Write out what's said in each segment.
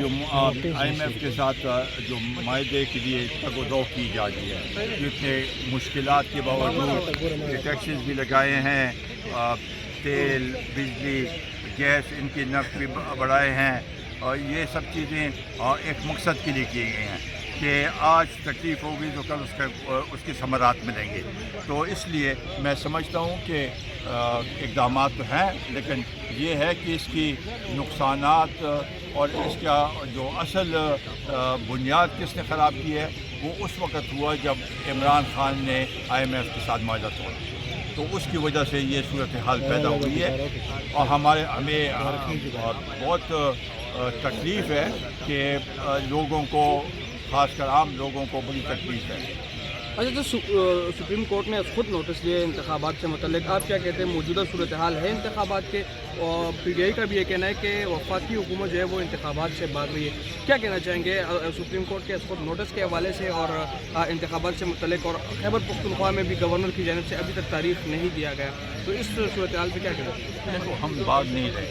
جو IMF کے ساتھ جو معاہدے کے لیے تگ و دو کی جاتی ہے، اتنے مشکلات کے باوجود ٹیکسز بھی لگائے ہیں، تیل، بجلی، گیس، ان کے نرخ بھی بڑھائے ہیں، اور یہ سب چیزیں ایک مقصد کے لیے کی گئی ہیں کہ آج تکلیف ہوگی تو کل اس کے ثمرات ملیں گے. تو اس لیے میں سمجھتا ہوں کہ اقدامات تو ہیں، لیکن یہ ہے کہ اس کی نقصانات اور اس کا جو اصل بنیاد کس نے خراب کی ہے وہ اس وقت ہوا جب عمران خان نے IMF کے ساتھ معاہدہ توڑا. تو اس کی وجہ سے یہ صورتحال پیدا ہوئی ہے، اور ہمیں بہت تکلیف ہے کہ لوگوں کو، خاص کر عام لوگوں کو بڑی تکلیف ہے. اچھا، تو سپریم کورٹ نے خود نوٹس لیے انتخابات سے متعلق، آپ کیا کہتے ہیں؟ موجودہ صورتحال ہے انتخابات کے، اور PTI کا بھی یہ کہنا ہے کہ وفاقی حکومت جو ہے وہ انتخابات سے بھاگ رہی ہے. کیا کہنا چاہیں گے سپریم کورٹ کے خود نوٹس کے حوالے سے اور انتخابات سے متعلق؟ اور خیبر پختونخوا میں بھی گورنر کی جانب سے ابھی تک تعریف نہیں دیا گیا، تو اس صورتحال پہ کیا کہنا چاہیں گے؟ دیکھو، ہم بھاگ نہیں رہے.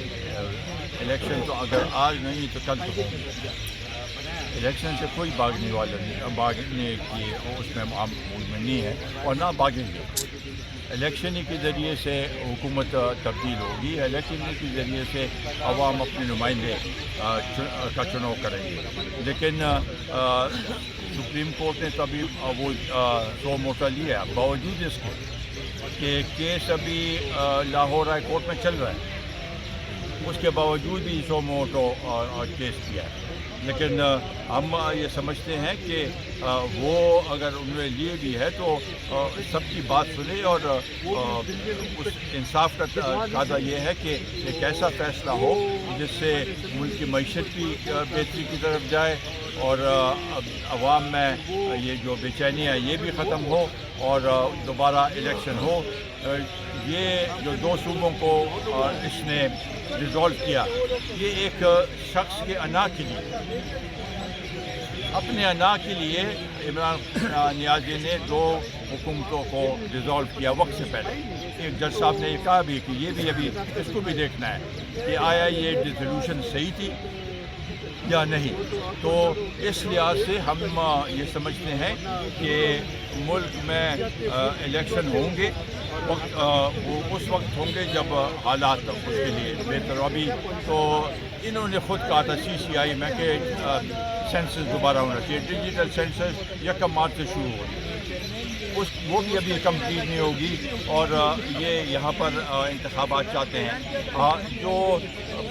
الیکشن تو اگر آج نہیں تو کل تو ہوں گے. الیکشن سے کوئی بھاگنے والا نہیں، بھاگنے کی اس میں نہیں ہے اور نہ بھاگیں گے. الیکشن کے ذریعے سے حکومت تبدیل ہوگی، الیکشن کے ذریعے سے عوام اپنے نمائندے کا چناؤ کریں گے. لیکن سپریم کورٹ نے تو ابھی وہ سو موٹا لیا، باوجود اس کے کہ کیس ابھی لاہور ہائی کورٹ میں چل رہا ہے، اس کے باوجود بھی سو موٹو کیس کیا ہے. لیکن ہم یہ سمجھتے ہیں کہ وہ اگر انہوں نے لیے بھی ہے تو سب کی بات سنے، اور اس انصاف کا تقاضا یہ ہے کہ ایک ایسا فیصلہ ہو جس سے ملک کی معیشت بھی بہتری کی طرف جائے، اور عوام میں یہ جو بے چینی ہے یہ بھی ختم ہو، اور دوبارہ الیکشن ہو. یہ جو دو صوبوں کو اس نے ریزالو کیا، یہ ایک شخص کے انا کے لیے، اپنے انا کے لیے عمران نیازی نے دو حکومتوں کو ریزالو کیا وقت سے پہلے. ایک جج صاحب نے یہ کہا بھی کہ یہ بھی ابھی اس کو بھی دیکھنا ہے کہ آیا یہ ریزولوشن صحیح تھی یا نہیں. تو اس لحاظ سے ہم یہ سمجھتے ہیں کہ ملک میں الیکشن ہوں گے، وہ اس وقت ہوں گے جب حالات اس کے لیے بہتر. ابھی تو انہوں نے خود کہا تھا CCI میں کہ سینسس دوبارہ ہونا چاہیے، ڈیجیٹل سینسس 1 مارچ سے شروع ہوگی، وہ بھی ابھی کمپلیٹ نہیں ہوگی. اور یہ یہاں پر انتخابات چاہتے ہیں. جو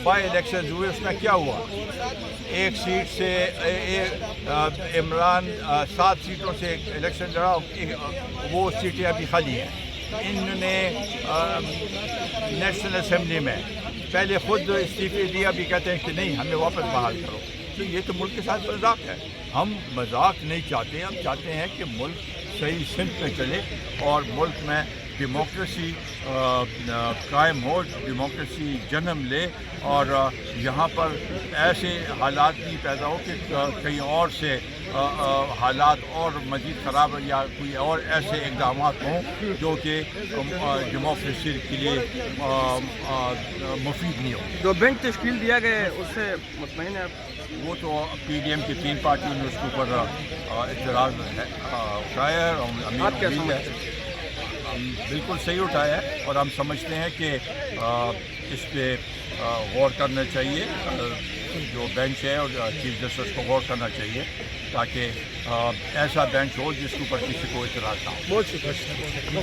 بائی الیکشن ہوئے اس میں کیا ہوا؟ ایک سیٹ سے عمران 7 سیٹوں سے الیکشن لڑا، وہ سیٹیں ابھی خالی ہیں. انہوں نے نیشنل اسمبلی میں پہلے خود استعفے دیا، ابھی کہتے ہیں کہ نہیں ہمیں واپس بحال کرو. تو یہ تو ملک کے ساتھ مذاق ہے. ہم مذاق نہیں چاہتے، ہم چاہتے ہیں کہ ملک صحیح سمت میں چلے اور ملک میں ڈیموکریسی قائم ہو، ڈیموکریسی جنم لے، اور یہاں پر ایسے حالات نہیں پیدا ہو کہ کہیں اور سے حالات اور مزید خراب یا کوئی اور ایسے اقدامات ہوں جو کہ ڈیموکریسی کے لیے مفید نہیں ہو. جو بینچ تشکیل دیا گیا ہے اس سے مطمئن ہے آپ؟ وہ تو PDM کی 3 پارٹیوں نے اس کے اوپر اعتراض اٹھایا ہے، اور آپ کیا سمجھتے ہیں؟ بالکل صحیح اٹھایا ہے، اور ہم سمجھتے ہیں کہ اس پہ غور کرنا چاہیے. جو بینچ ہے اور چیف جسٹس کو غور کرنا چاہیے تاکہ ایسا بینچ ہو جس کے اوپر کسی کو اعتراض نہ ہو. بہت شکریہ.